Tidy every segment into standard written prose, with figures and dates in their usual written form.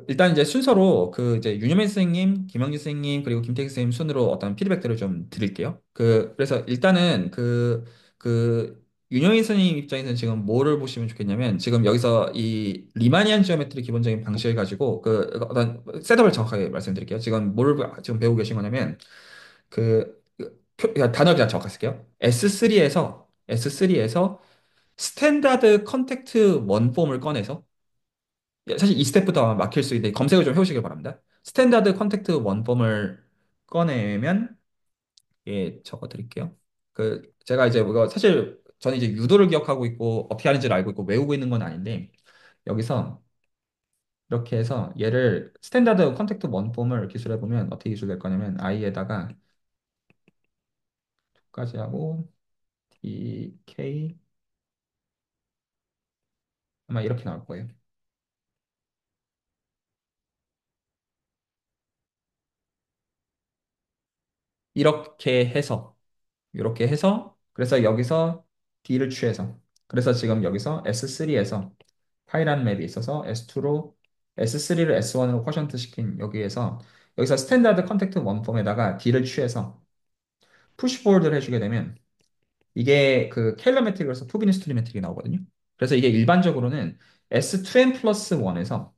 일단 이제 순서로 이제 윤여민 선생님, 김영진 선생님, 그리고 김태기 선생님 순으로 어떤 피드백들을 좀 드릴게요. 그래서 일단은 윤여민 선생님 입장에서는 지금 뭐를 보시면 좋겠냐면, 지금 여기서 이 리마니안 지오메트리 기본적인 방식을 가지고 어떤 셋업을 정확하게 말씀드릴게요. 지금 지금 배우고 계신 거냐면, 단어 그냥 정확하게 쓸게요. S3에서 스탠다드 컨택트 원폼을 꺼내서, 사실 이 스텝부터 아마 막힐 수 있는데 검색을 좀 해보시길 바랍니다. 스탠다드 컨택트 원폼을 꺼내면, 예, 적어 드릴게요. 제가 이제 이거 사실 저는 이제 유도를 기억하고 있고 어떻게 하는지를 알고 있고 외우고 있는 건 아닌데, 여기서 이렇게 해서 얘를 스탠다드 컨택트 원폼을 기술해 보면 어떻게 기술될 거냐면, i에다가 까지 하고 dk, 아마 이렇게 나올 거예요. 이렇게 해서 이렇게 해서, 그래서 여기서 D를 취해서, 그래서 지금 여기서 S3에서 파이라는 맵이 있어서 S2로, S3를 S1으로 쿼션트 시킨 여기에서, 여기서 스탠다드 컨택트 원폼에다가 D를 취해서 푸시 포워드를 해주게 되면, 이게 케일러 매트릭으로서 투비니스트리 매트릭이 나오거든요. 그래서 이게 일반적으로는 S2N 플러스 1에서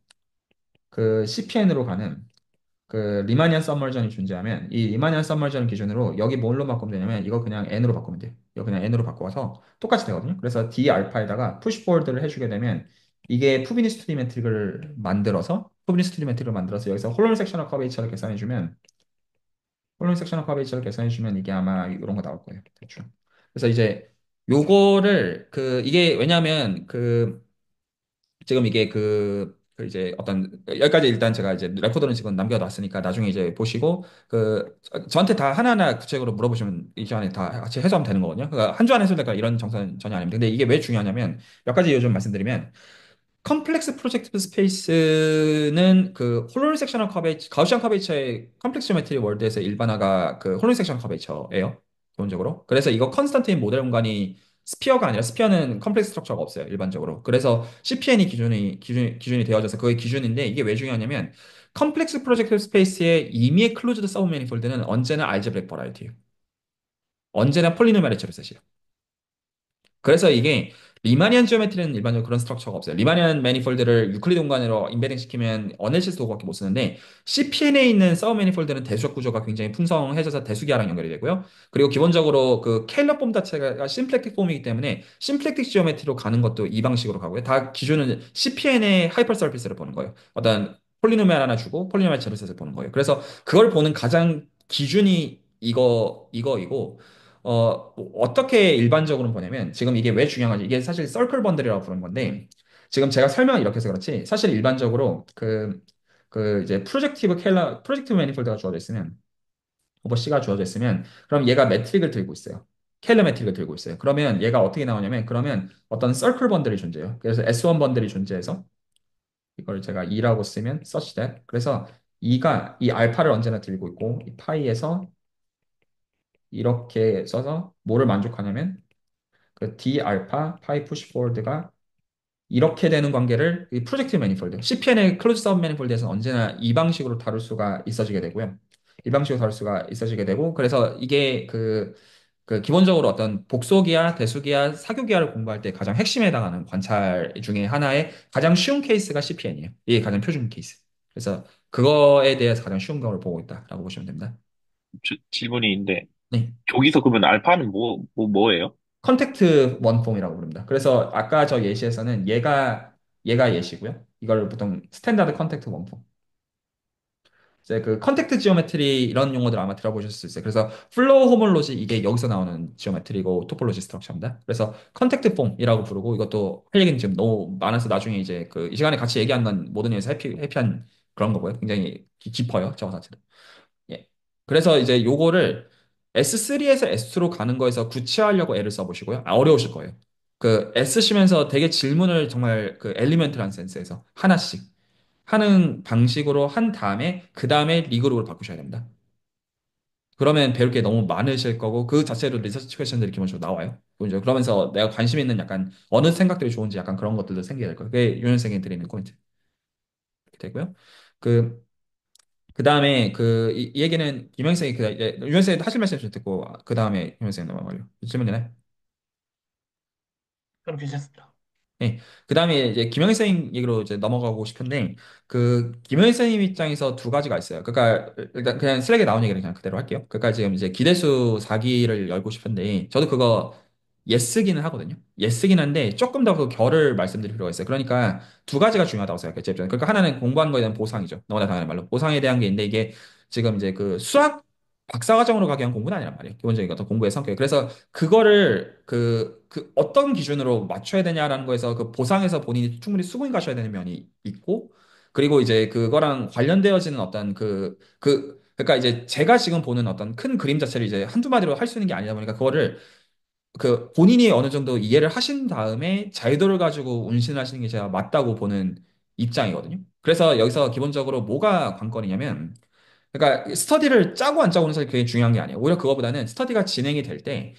CPN으로 가는 리마니안 서머전이 존재하면, 이 리마니안 서머전 기준으로 여기 뭘로 바꾸면 되냐면, 이거 그냥 n으로 바꾸면 돼요. 이거 그냥 n으로 바꿔서 똑같이 되거든요. 그래서 d 알파에다가 푸시포워드를 해주게 되면, 이게 푸비니스트리 매트릭을 만들어서 여기서 홀로는 섹셔널 커베이처를 계산해주면, 이게 아마 이런 거 나올 거예요. 대충. 그래서 이제 요거를 이게 왜냐하면 지금 이게 이제 여기까지 일단 제가 이제 레코더는 지금 남겨놨으니까 나중에 이제 보시고, 저한테 다 하나하나 구체적으로 물어보시면 이 시간에 다 같이 해소하면 되는 거거든요. 그러니까 한 주 안에 해소될까 이런 정사는 전혀 아닙니다. 근데 이게 왜 중요하냐면, 몇 가지 요즘 말씀드리면, 컴플렉스 프로젝트 스페이스는 홀로리 섹셔널 커베이처, 가우시안 커베이처의 컴플렉스 지오메트리 월드에서 일반화가 홀로리 섹셔널 커베이처예요. 기본적으로. 그래서 이거 컨스탄틴 모델 공간이 스피어가 아니라, 스피어는 컴플렉스 스트럭처가 없어요. 일반적으로. 그래서 CPN이 기준이 되어져서 그게 기준인데, 이게 왜 중요하냐면, 컴플렉스 프로젝트 스페이스의 임의의 클로즈드 서브 매니폴드는 언제나 알제브릭 버라이어티예요. 언제나 폴리노미얼 HFS예요. 그래서 이게 리마니안 지오메트리는 일반적으로 그런 스트럭처가 없어요. 리마니안 매니폴드를 유클리드 공간으로 임베딩 시키면 어널시스 도구밖에 못 쓰는데, CPN에 있는 서브 매니폴드는 대수적 구조가 굉장히 풍성해져서 대수기하랑 연결이 되고요. 그리고 기본적으로 케일러 폼 자체가 심플렉틱 폼이기 때문에 심플렉틱 지오메트리로 가는 것도 이 방식으로 가고요. 다 기준은 CPN의 하이퍼 서피스를 보는 거예요. 어떤 폴리노미얼 하나 주고 폴리노미얼 제로셋을 보는 거예요. 그래서 그걸 보는 가장 기준이 이거이고, 어떻게 일반적으로 보냐면, 지금 이게 왜 중요한지, 이게 사실 서클 번들이라고 부르는 건데, 지금 제가 설명을 이렇게 해서 그렇지, 사실 일반적으로 이제 프로젝티브 매니폴드가 주어져 있으면, 오버 C가 주어져 있으면, 그럼 얘가 매트릭을 들고 있어요. 케일러 매트릭을 들고 있어요. 그러면 얘가 어떻게 나오냐면, 그러면 어떤 서클 번들이 존재해요. 그래서 S1 번들이 존재해서, 이걸 제가 2라고 쓰면 such that, 그래서 2가 이 알파를 언제나 들고 있고, 이 파이에서 이렇게 써서 뭐를 만족하냐면, D 알파 파이 푸시 포워드가 이렇게 되는 관계를 이 프로젝트 매니폴드, CPN의 클로즈 서브 매니폴드에서는 언제나 이 방식으로 다룰 수가 있어지게 되고요. 이 방식으로 다룰 수가 있어지게 되고, 그래서 이게 기본적으로 어떤 복소기하, 대수기하, 사교기하를 공부할 때 가장 핵심에 해당하는 관찰 중에 하나의 가장 쉬운 케이스가 CPN이에요. 이게 가장 표준 케이스. 그래서 그거에 대해서 가장 쉬운 걸 보고 있다라고 보시면 됩니다. 질문이 있는데, 네. 저기서 그러면 알파는 뭐예요? 컨택트 원폼이라고 부릅니다. 그래서 아까 저 예시에서는 얘가 예시고요. 이걸 보통 스탠다드 컨택트 원폼. 이제 컨택트 지오메트리 이런 용어들 아마 들어보셨을 수 있어요. 그래서 플로우 호몰로지, 이게 여기서 나오는 지오메트리고 토폴로지 스트럭처입니다. 그래서 컨택트 폼이라고 부르고, 이것도 할 얘기는 지금 너무 많아서 나중에 이제 이 시간에 같이 얘기한 건 모든 의미에서 해피한 그런 거고요. 굉장히 깊어요. 저거 자체도. 예. 그래서 이제 요거를 S3에서 S2로 가는 거에서 구체화하려고 애를 써보시고요. 어려우실 거예요. S 시면서 되게 질문을 정말 엘리멘트란 센스에서 하나씩 하는 방식으로 한 다음에, 그 다음에 리그룹을 바꾸셔야 됩니다. 그러면 배울 게 너무 많으실 거고, 그 자체로 리서치 퀘션들이 기본적으로 나와요. 그죠? 그러면서 내가 관심 있는 약간 어느 생각들이 좋은지 약간 그런 것들도 생기게 될 거예요. 그게 유연생이 드리는 포인트. 되고요. 그, 그 다음에 이 얘기는 김영생이 유명생이 하실 말씀 좀 듣고, 그 다음에 김영생 넘어가요. 질문 되나요? 그럼 괜찮습니다. 네. 그 다음에 이제 김영희 선생님 얘기로 이제 넘어가고 싶은데, 김영희 선생님 입장에서 두 가지가 있어요. 그러니까, 일단 그냥 슬랙에 나온 얘기를 그냥 그대로 할게요. 그러니까 지금 이제 기대수 4기를 열고 싶은데, 저도 그거 예스기는 하거든요. 예스긴 한데, 조금 더 그 결을 말씀드릴 필요가 있어요. 그러니까 두 가지가 중요하다고 생각해요. 제 입장에. 그러니까 하나는 공부하는 거에 대한 보상이죠. 너무나 당연한 말로. 보상에 대한 게 있는데, 이게 지금 이제 그 수학 박사과정으로 가기 위한 공부는 아니란 말이에요. 기본적인 어떤 공부의 성격. 그래서 그거를 어떤 기준으로 맞춰야 되냐라는 거에서 그 보상에서 본인이 충분히 수긍이 가셔야 되는 면이 있고, 그리고 이제 그거랑 관련되어지는 어떤 그러니까 이제 제가 지금 보는 어떤 큰 그림 자체를 이제 한두 마디로 할 수 있는 게 아니다 보니까 그거를 본인이 어느 정도 이해를 하신 다음에 자유도를 가지고 운신을 하시는 게 제가 맞다고 보는 입장이거든요. 그래서 여기서 기본적으로 뭐가 관건이냐면, 그러니까 스터디를 짜고 안 짜고는 사실 그게 중요한 게 아니에요. 오히려 그거보다는 스터디가 진행이 될 때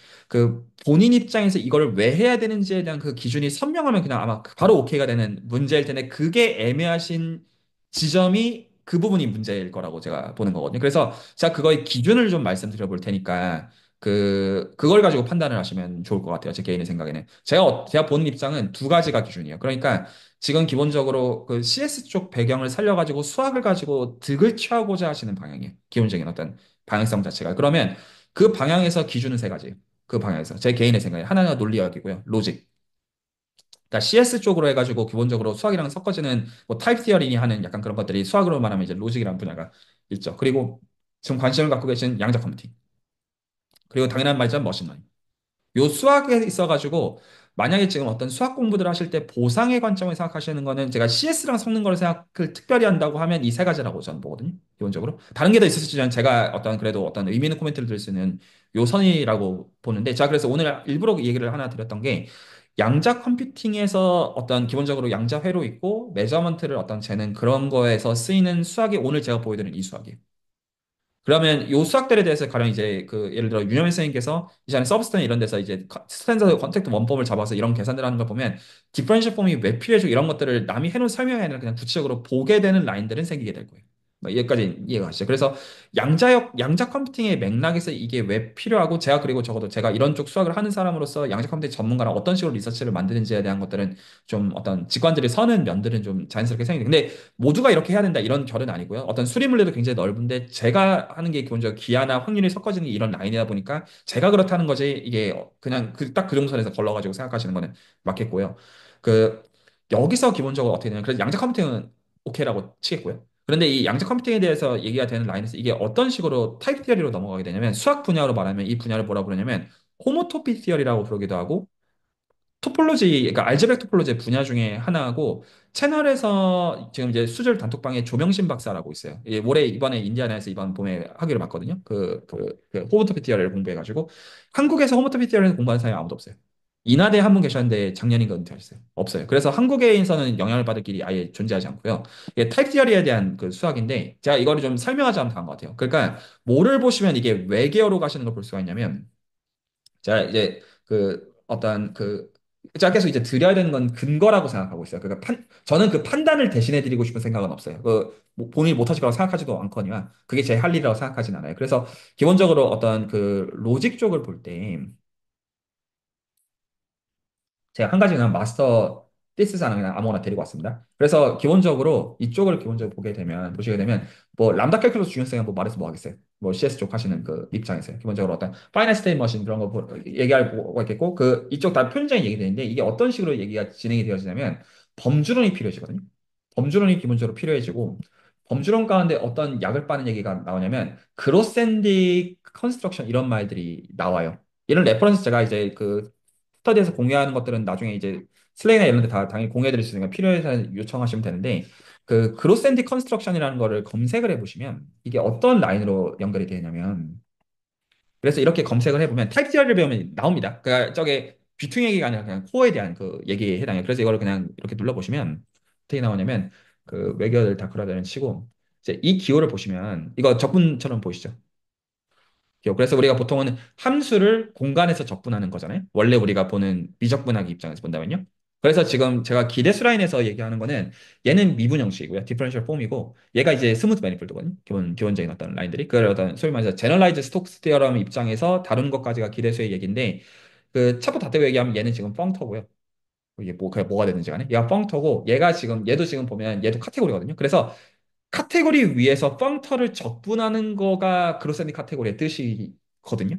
본인 입장에서 이거를 왜 해야 되는지에 대한 그 기준이 선명하면 그냥 아마 바로 오케이가 되는 문제일 텐데, 그게 애매하신 지점이 그 부분이 문제일 거라고 제가 보는 거거든요. 그래서 제가 그거의 기준을 좀 말씀드려 볼 테니까 그걸 가지고 판단을 하시면 좋을 것 같아요. 제 개인의 생각에는. 제가 보는 입장은 두 가지가 기준이에요. 그러니까 지금 기본적으로 그 CS 쪽 배경을 살려가지고 수학을 가지고 득을 취하고자 하시는 방향이에요. 기본적인 어떤 방향성 자체가. 그러면 그 방향에서 기준은 세 가지예요. 그 방향에서. 제 개인의 생각에. 하나가 논리학이고요. 로직. 그러니까 CS 쪽으로 해가지고 기본적으로 수학이랑 섞어지는 뭐 타입 티어링이 하는 약간 그런 것들이 수학으로 말하면 이제 로직이라는 분야가 있죠. 그리고 지금 관심을 갖고 계신 양자 컴퓨팅. 그리고 당연한 말이죠. 머신러닝. 요 수학에 있어가지고 만약에 지금 어떤 수학 공부들 하실 때 보상의 관점을 생각하시는 거는, 제가 CS랑 섞는 걸 생각을 특별히 한다고 하면 이 세 가지라고 저는 보거든요. 기본적으로. 다른 게 더 있을지는 제가 그래도 어떤 의미 있는 코멘트를 드릴 수 있는 요 선이라고 보는데, 자, 그래서 오늘 일부러 이 얘기를 하나 드렸던 게, 양자 컴퓨팅에서 어떤 기본적으로 양자 회로 있고 메저먼트를 어떤 재는 그런 거에서 쓰이는 수학이 오늘 제가 보여드린 이 수학이에요. 그러면 요 수학들에 대해서 가령 이제 예를 들어 윤여민 선생님께서 이전에 서브스탄 이런 데서 이제 스탠다드 컨택트 원법을 잡아서 이런 계산들을 하는 걸 보면, 디퍼런셜 폼이 왜 필요해지고 이런 것들을 남이 해놓은 설명이 아니라 그냥 구체적으로 보게 되는 라인들은 생기게 될 거예요. 여기까지 이해가 가시죠? 그래서 양자 컴퓨팅의 맥락에서 이게 왜 필요하고, 그리고 적어도 제가 이런 쪽 수학을 하는 사람으로서 양자 컴퓨팅 전문가랑 어떤 식으로 리서치를 만드는지에 대한 것들은 좀 어떤 직관들이 서는 면들은 좀 자연스럽게 생기는데, 근데 모두가 이렇게 해야 된다 이런 결은 아니고요. 어떤 수리물리도 굉장히 넓은데 제가 하는 게 기본적으로 기하나 확률이 섞어지는 게 이런 라인이다 보니까 제가 그렇다는 거지, 이게 그냥 딱 그 정도 선에서 걸러가지고 생각하시는 거는 맞겠고요. 그 여기서 기본적으로 어떻게 되냐면, 그래서 양자 컴퓨팅은 오케이라고 치겠고요. 그런데 이 양자 컴퓨팅에 대해서 얘기가 되는 라인에서 이게 어떤 식으로 타입 티어리로 넘어가게 되냐면, 수학 분야로 말하면 이 분야를 뭐라고 부르냐면 호모토피 티어리라고 부르기도 하고, 그러니까 알제브렉 토폴로지의 분야 중에 하나고, 채널에서 지금 이제 수질 단톡방에 조명신 박사라고 있어요. 올해 이번에 인디아나에서 이번 봄에 하기로 봤거든요. 호모토피 티어리를 공부해가지고, 한국에서 호모토피 티어리를 공부하는 사람이 아무도 없어요. 인하대 한 분 계셨는데 작년인가 은퇴하셨어요. 없어요. 그래서 한국에서는 영향을 받을 길이 아예 존재하지 않고요. 이게 타입 티어리에 대한 그 수학인데, 제가 이거를 좀 설명하자면 다한 것 같아요. 그러니까 뭐를 보시면 이게 외계어로 가시는 걸 볼 수가 있냐면, 자, 이제 제가 계속 이제 드려야 되는 건 근거라고 생각하고 있어요. 그러니까 저는 그 판단을 대신해 드리고 싶은 생각은 없어요. 본인이 못하실 거라고 생각하지도 않거니와 그게 제 할 일이라고 생각하진 않아요. 그래서 기본적으로 어떤 로직 쪽을 볼 때, 제가 한 가지 그냥 마스터 티스는 그냥 아무거나 데리고 왔습니다. 그래서 기본적으로 이쪽을 기본적으로 보시게 되면 뭐 람다 캘큘러스 중요성이 뭐 말해서 뭐 하겠어요. 뭐 CS 쪽 하시는 그 입장에서요. 기본적으로 어떤 파이널 스테이트 머신 그런 거 얘기할 거가 있겠고, 이쪽 다 표현적인 얘기되는데, 이게 어떤 식으로 얘기가 진행이 되어지냐면 범주론이 필요해지거든요. 범주론이 기본적으로 필요해지고, 범주론 가운데 어떤 약을 빠는 얘기가 나오냐면 그로센딕 컨스트럭션 이런 말들이 나와요. 이런 레퍼런스 제가 이제 스터디에서 공유하는 것들은 나중에 이제 슬레이나 이런 데 다 당연히 공유해 드릴 수 있으니까 필요해서 요청하시면 되는데, 그로센틱 컨스트럭션이라는 거를 검색을 해보시면 이게 어떤 라인으로 연결이 되냐면, 그래서 이렇게 검색을 해보면 타입 티어리를 배우면 나옵니다. 그러니까 저게 귀퉁이 얘기가 아니라 그냥 코어에 대한 그 얘기에 해당해요. 그래서 이거를 그냥 이렇게 눌러보시면 어떻게 나오냐면, 외계어들 다크라다는 치고 이제 이 기호를 보시면 이거 적분처럼 보이시죠? 기호. 그래서 우리가 보통은 함수를 공간에서 적분하는 거잖아요. 원래 우리가 보는 미적분하기 입장에서 본다면요. 그래서 지금 제가 기대수 라인에서 얘기하는 거는 얘는 미분 형식이고요. 디퍼런셜 폼이고 얘가 이제 스무드 매니폴드거든요. 기본적인 어떤 라인들이. 그 어떤 소위 말해서 제너라이즈 스톡스 티어럼 입장에서 다룬 것까지가 기대수의 얘기인데 그 차부 다 떼고 얘기하면 얘는 지금 펑터고요. 이게 뭐 그게 뭐가 되는지 간에 얘가 펑터고 얘가 지금 얘도 지금 보면 얘도 카테고리거든요. 그래서 카테고리 위에서 펑터를 적분하는 거가 그로센디 카테고리의 뜻이거든요.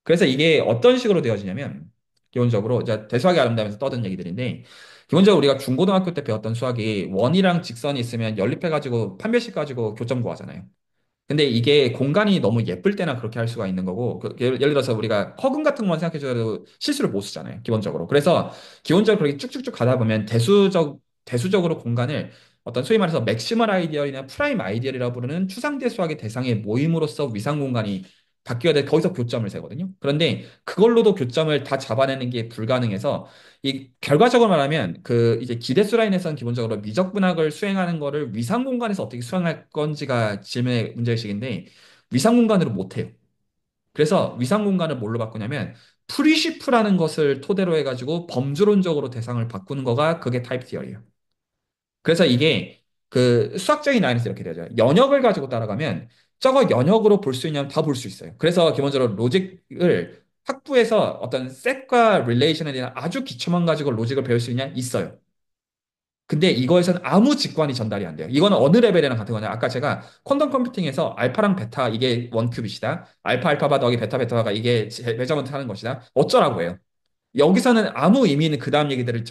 그래서 이게 어떤 식으로 되어지냐면 기본적으로 이제 대수학이 아름다면서 떠든 얘기들인데 기본적으로 우리가 중고등학교 때 배웠던 수학이 원이랑 직선이 있으면 연립해가지고 판별식 가지고 교점 구하잖아요. 근데 이게 공간이 너무 예쁠 때나 그렇게 할 수가 있는 거고 예를 들어서 우리가 허근 같은 것만 생각해줘도 실수를 못 쓰잖아요 기본적으로. 그래서 기본적으로 그렇게 쭉쭉쭉 가다 보면 대수적으로 공간을 어떤 소위 말해서 맥시멀 아이디얼이나 프라임 아이디얼이라고 부르는 추상대 수학의 대상에 모임으로써 위상 공간이 바뀌어야 돼 거기서 교점을 세거든요. 그런데 그걸로도 교점을 다 잡아내는 게 불가능해서 이 결과적으로 말하면 그 이제 기대수 라인에서는 기본적으로 미적분학을 수행하는 거를 위상 공간에서 어떻게 수행할 건지가 질문의 문제의식인데 위상 공간으로 못 해요. 그래서 위상 공간을 뭘로 바꾸냐면 프리시프라는 것을 토대로 해가지고 범주론적으로 대상을 바꾸는 거가 그게 타입 티어리예요. 그래서 이게 그 수학적인 라인에서 이렇게 되죠. 연역을 가지고 따라가면 저거 연역으로 볼 수 있냐면 다 볼 수 있어요. 그래서 기본적으로 로직을 학부에서 어떤 셋과 릴레이션에 대한 아주 기초만 가지고 로직을 배울 수 있냐? 있어요. 근데 이거에서는 아무 직관이 전달이 안 돼요. 이거는 어느 레벨이랑 같은 거냐? 아까 제가 퀀텀 컴퓨팅에서 알파랑 베타 이게 원 큐빗이다. 알파 알파바 더하기 베타 베타가 이게 메저먼트 하는 것이다. 어쩌라고 해요. 여기서는 아무 의미 있는 그 다음 얘기들을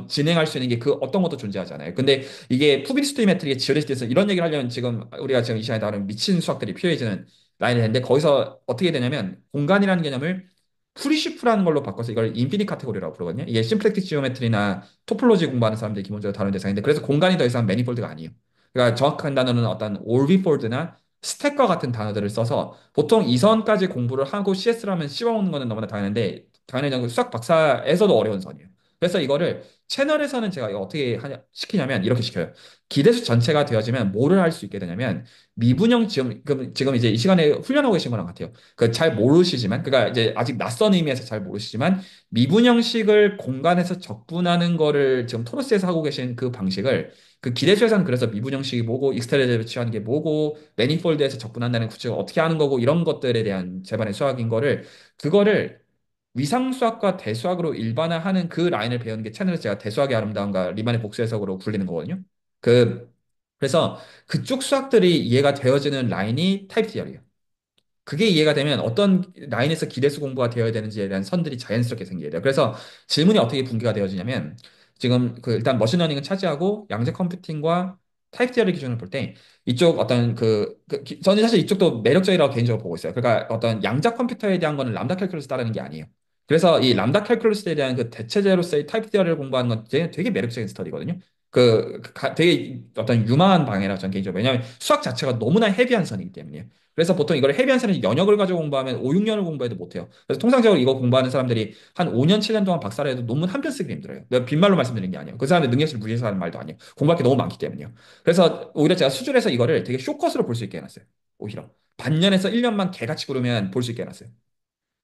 진행할 수 있는 게 그 어떤 것도 존재하잖아요. 근데 이게 푸비리스토리 메트릭의 지오리스트에서 이런 얘기를 하려면 지금 우리가 지금 이 시간에 다루는 미친 수학들이 필요해지는 라인이 되는데 거기서 어떻게 되냐면 공간이라는 개념을 프리시프라는 걸로 바꿔서 이걸 인피니 카테고리라고 부르거든요. 이게 심플렉틱 지오메트리나 토폴로지 공부하는 사람들이 기본적으로 다루는 대상인데 그래서 공간이 더 이상 매니폴드가 아니에요. 그러니까 정확한 단어는 어떤 올비폴드나 스택과 같은 단어들을 써서 보통 이선까지 공부를 하고 CS를 하면 씹어먹는 거는 너무나 당연한데 당연히 수학 박사에서도 어려운 선이에요. 그래서 이거를 채널에서는 제가 이거 어떻게 시키냐면 이렇게 시켜요. 기대수 전체가 되어지면 뭐를 할 수 있게 되냐면 미분형 지금 이제 이 시간에 훈련하고 계신 거랑 같아요. 그 잘 모르시지만 그러니까 이제 아직 낯선 의미에서 잘 모르시지만 미분형식을 공간에서 적분하는 거를 지금 토로스에서 하고 계신 그 방식을 그 기대수에서는 그래서 미분형식이 뭐고 익스트라제 취하는 게 뭐고 매니폴드에서 적분한다는 구체가 어떻게 하는 거고 이런 것들에 대한 제반의 수학인 거를 그거를 위상수학과 대수학으로 일반화하는 그 라인을 배우는 게 채널에서 제가 대수학의 아름다움과 리만의 복수 해석으로 굴리는 거거든요. 그 그래서 그쪽 수학들이 이해가 되어지는 라인이 타입 티어리예요. 그게 이해가 되면 어떤 라인에서 기대수 공부가 되어야 되는지에 대한 선들이 자연스럽게 생겨야 돼요. 그래서 질문이 어떻게 분기가 되어지냐면 지금 그 일단 머신러닝은 차지하고 양자 컴퓨팅과 타입 티어리 기준을 볼 때 이쪽 어떤 저는 사실 이쪽도 매력적이라고 개인적으로 보고 있어요. 그러니까 어떤 양자 컴퓨터에 대한 거는 람다 캘큘러스 따르는 게 아니에요. 그래서 이 람다 캘큘러스에 대한 그 대체제로서의 타입 티어리를 공부하는 건 되게 매력적인 스터디거든요. 되게 어떤 유망한 방해라 저는 개인적으로 왜냐하면 수학 자체가 너무나 헤비한 선이기 때문이에요. 그래서 보통 이걸 헤비한 사람이 연역을 가지고 공부하면 5, 6년을 공부해도 못해요. 그래서 통상적으로 이거 공부하는 사람들이 한 5년, 7년 동안 박사를 해도 논문 한 편 쓰기 힘들어요. 내가 빈말로 말씀드리는 게 아니에요. 그 사람들 능력치를 무시해서 하는 말도 아니에요. 공부할 게 너무 많기 때문이에요. 그래서 오히려 제가 수준에서 이거를 되게 쇼컷으로 볼 수 있게 해놨어요. 오히려. 반년에서 1년만 개같이 구르면 볼 수 있게 해놨어요.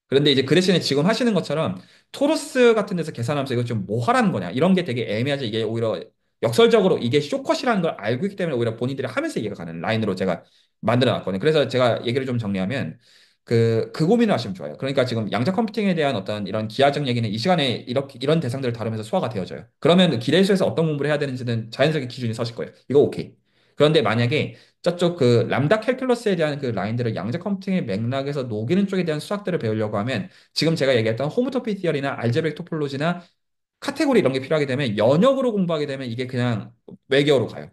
그런데 이제 그 대신에 지금 하시는 것처럼 토로스 같은 데서 계산하면서 이거 좀 뭐 하라는 거냐 이런 게 되게 애매하지 이게 오히려 역설적으로 이게 쇼컷이라는 걸 알고 있기 때문에 오히려 본인들이 하면서 이해가 가는 라인으로 제가 만들어 놨거든요. 그래서 제가 얘기를 좀 정리하면 그 고민을 하시면 좋아요. 그러니까 지금 양자 컴퓨팅에 대한 어떤 이런 기하적 얘기는 이 시간에 이렇게 이런 대상들을 다루면서 소화가 되어져요. 그러면 기대수에서 어떤 공부를 해야 되는지는 자연스럽게 기준이 서실 거예요. 이거 오케이. 그런데 만약에 저쪽 그 람다 캘큘러스에 대한 그 라인들을 양자 컴퓨팅의 맥락에서 녹이는 쪽에 대한 수학들을 배우려고 하면 지금 제가 얘기했던 호모토피 티어리나 알제브릭 토폴로지나 카테고리 이런 게 필요하게 되면 연역으로 공부하게 되면 이게 그냥 외계어로 가요.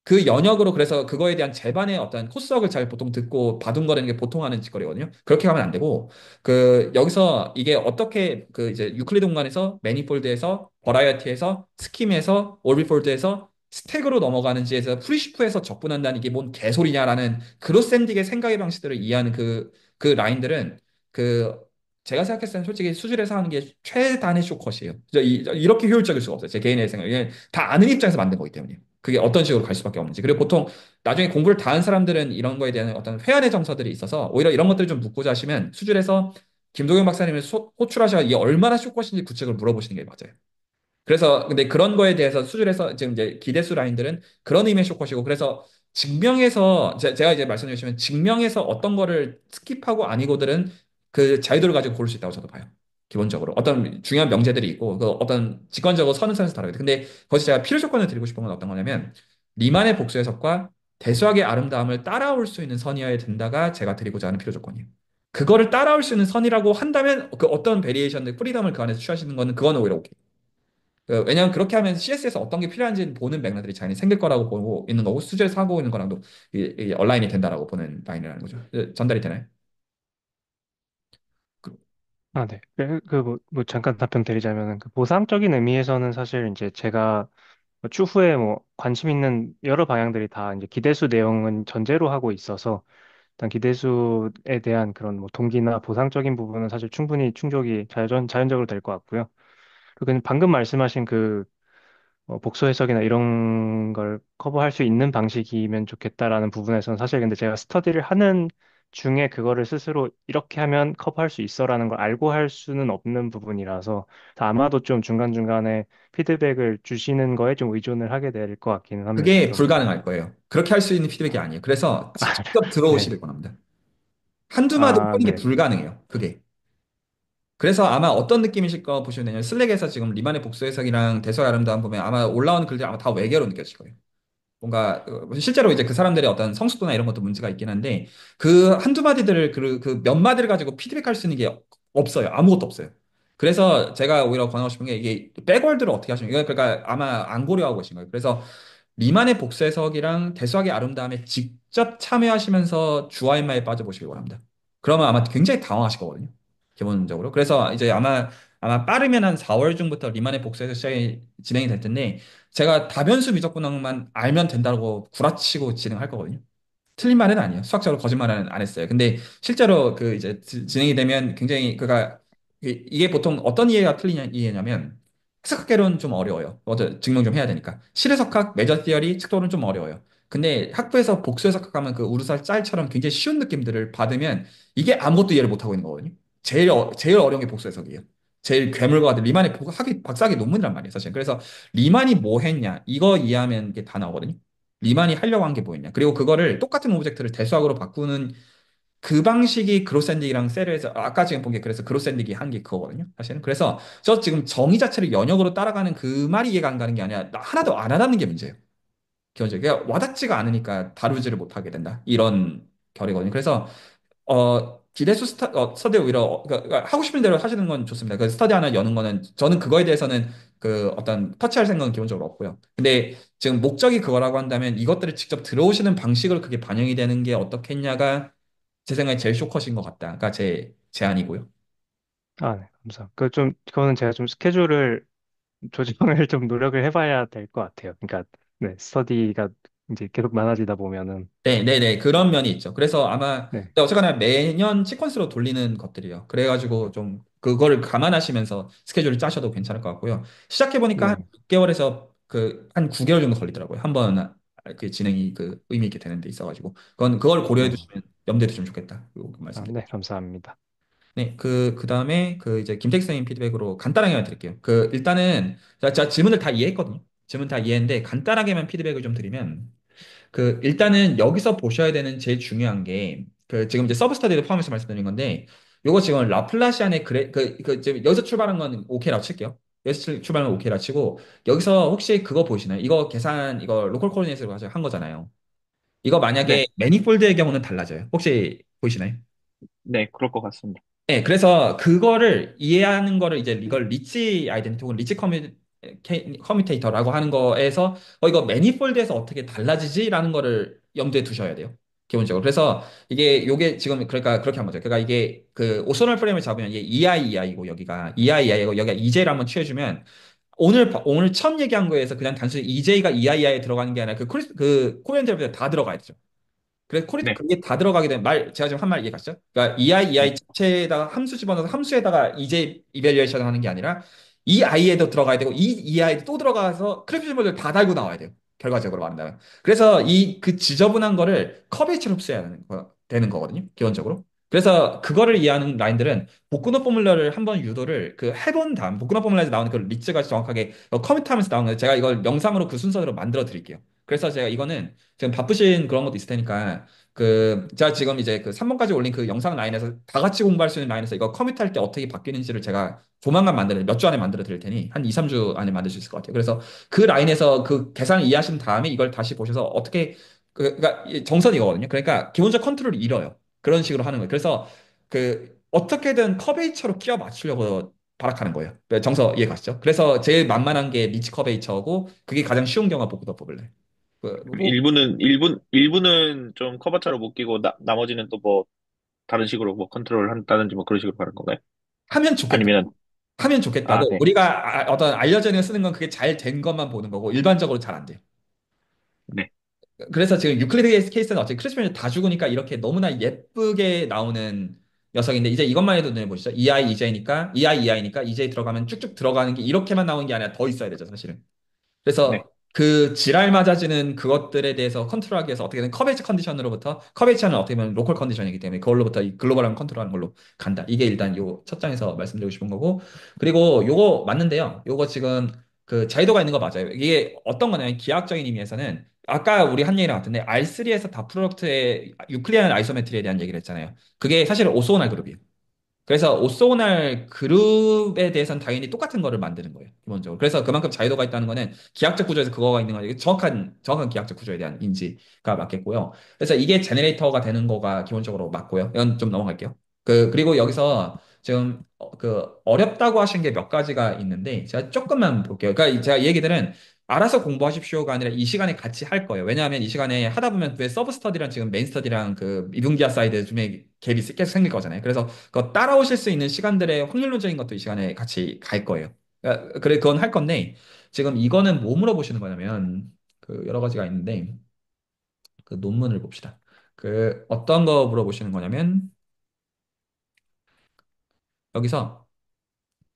그 연역으로 그래서 그거에 대한 제반의 어떤 코스웍을 잘 보통 듣고 바둥거리는 게 보통 하는 짓거리거든요. 그렇게 가면 안 되고 그 여기서 이게 어떻게 그 이제 유클리드 공간에서 매니폴드에서 버라이어티에서 스킴에서 올비폴드에서 스택으로 넘어가는지에서 프리시프에서 적분한다는 이게 뭔 개소리냐라는 그로샌딕의 생각의 방식들을 이해하는 그 라인들은 그 제가 생각했을 때는 솔직히 수술에서 하는 게 최단의 쇼컷이에요. 이렇게 효율적일 수가 없어요. 제 개인의 생각에. 다 아는 입장에서 만든 거기 때문에. 그게 어떤 식으로 갈 수밖에 없는지. 그리고 보통 나중에 공부를 다 한 사람들은 이런 거에 대한 어떤 회한의 정서들이 있어서 오히려 이런 것들을 좀 묻고자 하시면 수술에서 김동현 박사님을 호출하셔서 이게 얼마나 쇼컷인지 구체적으로 물어보시는 게 맞아요. 그래서 근데 그런 거에 대해서 수준에서 지금 이제 기대수 라인들은 그런 의미의 쇼컷이고 그래서 증명해서 제가 이제 말씀드리면 증명해서 어떤 거를 스킵하고 아니고들은 그 자유도를 가지고 고를 수 있다고 저도 봐요. 기본적으로 어떤 중요한 명제들이 있고 그 어떤 직관적으로 서는 선에서 다르거든요. 근데 거기서 제가 필요 조건을 드리고 싶은 건 어떤 거냐면 리만의 복수 해석과 대수학의 아름다움을 따라올 수 있는 선이어야 된다가 제가 드리고자 하는 필요 조건이에요. 그거를 따라올 수 있는 선이라고 한다면 그 어떤 베리에이션들 프리덤을 그 안에서 취하시는 거는 그건 오히려 오케이. 왜냐하면 그렇게 하면 CS에서 어떤 게 필요한지 보는 맥락들이 자연히 생길 거라고 보고 있는 거고 수제를 사고 있는 거랑도 이 얼라인이 된다라고 보는 라인이라는 거죠. 전달이 되나요? 그- 아, 네. 뭐 잠깐 답변 드리자면은 그 보상적인 의미에서는 사실 이제 제가 추후에 뭐 관심 있는 여러 방향들이 다 이제 기대수 내용은 전제로 하고 있어서 일단 기대수에 대한 그런 뭐 동기나 보상적인 부분은 사실 충분히 충족이 자연적으로 될 것 같고요. 그리고 그냥 방금 말씀하신 그 복수 해석이나 이런 걸 커버할 수 있는 방식이면 좋겠다라는 부분에서는 사실 근데 제가 스터디를 하는 중에 그거를 스스로 이렇게 하면 커버할 수 있어라는 걸 알고 할 수는 없는 부분이라서 아마도 좀 중간중간에 피드백을 주시는 거에 좀 의존을 하게 될 것 같기는 합니다. 그게 그러면. 불가능할 거예요. 그렇게 할 수 있는 피드백이 아니에요. 그래서 아, 직접 네. 들어오시길 원합니다. 한두 마디 아, 하는 게 네. 불가능해요. 그게. 그래서 아마 어떤 느낌이실 거 보시면 되냐면 슬랙에서 지금 리만의 복수 해석이랑 대서의 아름다움 보면 아마 올라오는 글들이 아마 다 외계어로 느껴질 거예요. 뭔가 실제로 이제 그 사람들의 어떤 성숙도나 이런 것도 문제가 있긴 한데 그 한두 마디들을 그 몇 마디를 가지고 피드백할 수 있는 게 없어요. 아무것도 없어요. 그래서 제가 오히려 권하고 싶은 게 이게 백월드를 어떻게 하시는 거예요? 그러니까 아마 안 고려하고 계신 거예요. 그래서 리만의 복수 해석이랑 대수학의 아름다움에 직접 참여하시면서 주화인마에 빠져보시길 바랍니다. 그러면 아마 굉장히 당황하실 거거든요. 기본적으로. 그래서 이제 아마 빠르면 한 4월 중부터 리만의 복수에서 시작이 진행이 될 텐데 제가 다변수 미적분학만 알면 된다고 구라치고 진행할 거거든요. 틀린 말은 아니에요. 수학적으로 거짓말은 안 했어요. 근데 실제로 그 이제 진행이 되면 굉장히 그가 이게 보통 어떤 이해가 틀린 이해냐면 해석학개론 좀 어려워요. 어제 증명 좀 해야 되니까. 실해석학, 메저 티어리, 측도는 좀 어려워요. 근데 학부에서 복수 해석학하면 그 우르살 짤처럼 굉장히 쉬운 느낌들을 받으면 이게 아무것도 이해를 못하고 있는 거거든요. 제일 어려운 게 복수 해석이에요. 제일 괴물과 같은 리만의 박사학위 논문이란 말이에요, 사실. 그래서 리만이 뭐 했냐, 이거 이해하면 이게 다 나오거든요. 리만이 하려고 한 게 뭐였냐. 그리고 그거를 똑같은 오브젝트를 대수학으로 바꾸는 그 방식이 그로샌딕이랑 세르에서 아까 지금 본 게 그래서 그로샌딕이 한 게 그거거든요. 사실은. 그래서 저 지금 정의 자체를 연역으로 따라가는 그 말이 이해가 안 가는 게 아니라 나 하나도 안 와닿는 게 문제예요. 기본적으로. 그러니까 와닿지가 않으니까 다루지를 못하게 된다. 이런 결이거든요. 그래서 기대수 스터디 오히려 그러니까 하고 싶은 대로 하시는 건 좋습니다. 그 스터디 하나 여는 거는 저는 그거에 대해서는 그 어떤 터치할 생각은 기본적으로 없고요. 근데 지금 목적이 그거라고 한다면 이것들을 직접 들어오시는 방식으로 그게 반영이 되는 게 어떻겠냐가 제 생각에 제일 쇼컷인 것 같다가 제 제안이고요. 아, 네. 감사합니다. 그거는 제가 좀 스케줄을 조정을 좀 노력을 해봐야 될 것 같아요. 그러니까, 네. 스터디가 이제 계속 많아지다 보면은, 네네네 그런 면이 있죠. 그래서 아마 네. 어쨌거나 매년 시퀀스로 돌리는 것들이에요. 그래가지고 좀 그거를 감안하시면서 스케줄을 짜셔도 괜찮을 것 같고요. 시작해보니까 한 네. 6개월에서 그 한 9개월 정도 걸리더라고요. 한번 그 진행이 그 의미 있게 되는 데 있어가지고 그걸 고려해 네. 두시면 염두에 두시면 좋겠다. 그 아, 말씀드립니다. 네. 감사합니다. 네, 그다음에 그 이제 김택선님 피드백으로 간단하게만 드릴게요. 그 일단은 제가 질문을 다 이해했거든요. 질문 다 이해했는데 간단하게만 피드백을 좀 드리면 그 일단은 여기서 보셔야 되는 제일 중요한 게 그 지금 이제 서브 스터디를 포함해서 말씀드린 건데 요거 지금 라플라시안의 지금 여기서 출발한 건 오케이라고 칠게요. 여기서 출발한 건 오케이라고 치고 여기서 혹시 그거 보이시나요? 이거 계산 이거 로컬 코디네이트로 한 거잖아요. 이거 만약에 네, 매니폴드의 경우는 달라져요. 혹시 보이시나요? 네, 그럴 것 같습니다. 네, 그래서 그거를 이해하는 거를 이제 이걸 리치 아이덴티 혹은 리치 커뮤테이터라고 하는 거에서 이거 매니폴드에서 어떻게 달라지지라는 거를 염두에 두셔야 돼요. 기본적으로. 그래서 요게 지금 그러니까 그렇게 한 거죠. 그러니까 이게 그 오셔널 프레임을 잡으면 이게 EIEI고 여기가 EIEI고 여기가 EJ를 한번 취해주면 오늘 처음 얘기한 거에서 그냥 단순히 EJ가 EIEI에 들어가는 게 아니라 그 코멘트에 다 들어가야 되죠. 그래 네, 그게 다 들어가게 되면 제가 지금 한 말 이해 가시죠? 그러니까 EI 네, 자체에다가 함수 집어넣어서 함수에다가 이제 이벨리에이션 하는 게 아니라 이 i에도 들어가야 되고 이 i에도 또 들어가서 크래프트물들 다 달고 나와야 돼요. 결과적으로 말한다면. 그래서 그 지저분한 거를 커베이처로 흡수해야 되는 거거든요. 기본적으로. 그래서 그거를 이해하는 라인들은 복근호 포뮬러를 한번 유도를 그 해본 다음 복근호 포뮬러에서 나오는 그 리츠가 정확하게 컴퓨터 하면서 나오는 거 제가 이걸 영상으로 그 순서대로 만들어 드릴게요. 그래서 제가 이거는 지금 바쁘신 그런 것도 있을 테니까 그 제가 지금 이제 그 3번까지 올린 그 영상 라인에서 다 같이 공부할 수 있는 라인에서 이거 컴퓨터 할 때 어떻게 바뀌는지를 제가 조만간 만들어 몇 주 안에 만들어 드릴 테니 한 2, 3주 안에 만들 수 있을 것 같아요. 그래서 그 라인에서 그 계산을 이해하신 다음에 이걸 다시 보셔서 어떻게 그러니까 정선이 이거거든요. 그러니까 기본적 컨트롤을 잃어요. 그런 식으로 하는 거예요. 그래서 그 어떻게든 커베이처로 끼워 맞추려고 발악하는 거예요. 네, 정서 이해 가시죠? 그래서 제일 만만한 게 리치 커베이처고 그게 가장 쉬운 경우가 복구더 포블레. 그럼 뭐 일부는 좀 커버차로 못 끼고, 나머지는 또 뭐, 다른 식으로 뭐 컨트롤 한다든지 뭐 그런 식으로 가는 건가요? 하면 좋겠다. 아니면은, 하면 아, 좋겠다고 네. 우리가 어떤 알려져 있는 거 쓰는 건 그게 잘 된 것만 보는 거고 일반적으로 잘 안 돼요. 네. 그래서 지금 유클리드 케이스는 어차피 크리스피언이 다 죽으니까 이렇게 너무나 예쁘게 나오는 녀석인데 이제 이것만 해도 눈에 보시죠. EI, EJ니까 EI, EI니까 EJ 들어가면 쭉쭉 들어가는 게 이렇게만 나오는 게 아니라 더 있어야 되죠, 사실은. 네. 그래서 그 지랄 맞아지는 그것들에 대해서 컨트롤하기 위해서 어떻게든 커베이지 컨디션으로부터 커베이지는 어떻게 보면 로컬 컨디션이기 때문에 그걸로부터 이 글로벌한 컨트롤하는 걸로 간다. 이게 일단 요 첫 장에서 말씀드리고 싶은 거고 그리고 요거 맞는데요. 요거 지금 그 자유도가 있는 거 맞아요. 이게 어떤 거냐면 기하학적인 의미에서는 아까 우리 한 얘기랑 같은데 R3에서 다 프로덕트의 유클리안 아이소메트리에 대한 얘기를 했잖아요. 그게 사실 오소호날 그룹이에요. 그래서 오소날 그룹에 대해서는 당연히 똑같은 거를 만드는 거예요, 기본적으로. 그래서 그만큼 자유도가 있다는 거는 기하학적 구조에서 그거가 있는 거니까 정확한 기하학적 구조에 대한 인지가 맞겠고요. 그래서 이게 제네레이터가 되는 거가 기본적으로 맞고요. 이건 좀 넘어갈게요. 그리고 여기서 지금 그 어렵다고 하신 게 몇 가지가 있는데 제가 조금만 볼게요. 그러니까 제가 이 얘기들은 알아서 공부하십시오가 아니라 이 시간에 같이 할 거예요. 왜냐하면 이 시간에 하다 보면 왜 서브 스터디랑 지금 메인 스터디랑 그 이동기하 사이드 중에 갭이 계속 생길 거잖아요. 그래서 그거 따라오실 수 있는 시간들의 확률론적인 것도 이 시간에 같이 갈 거예요. 그래, 그건 할 건데, 지금 이거는 뭐 물어보시는 거냐면, 그 여러 가지가 있는데, 그 논문을 봅시다. 그 어떤 거 물어보시는 거냐면, 여기서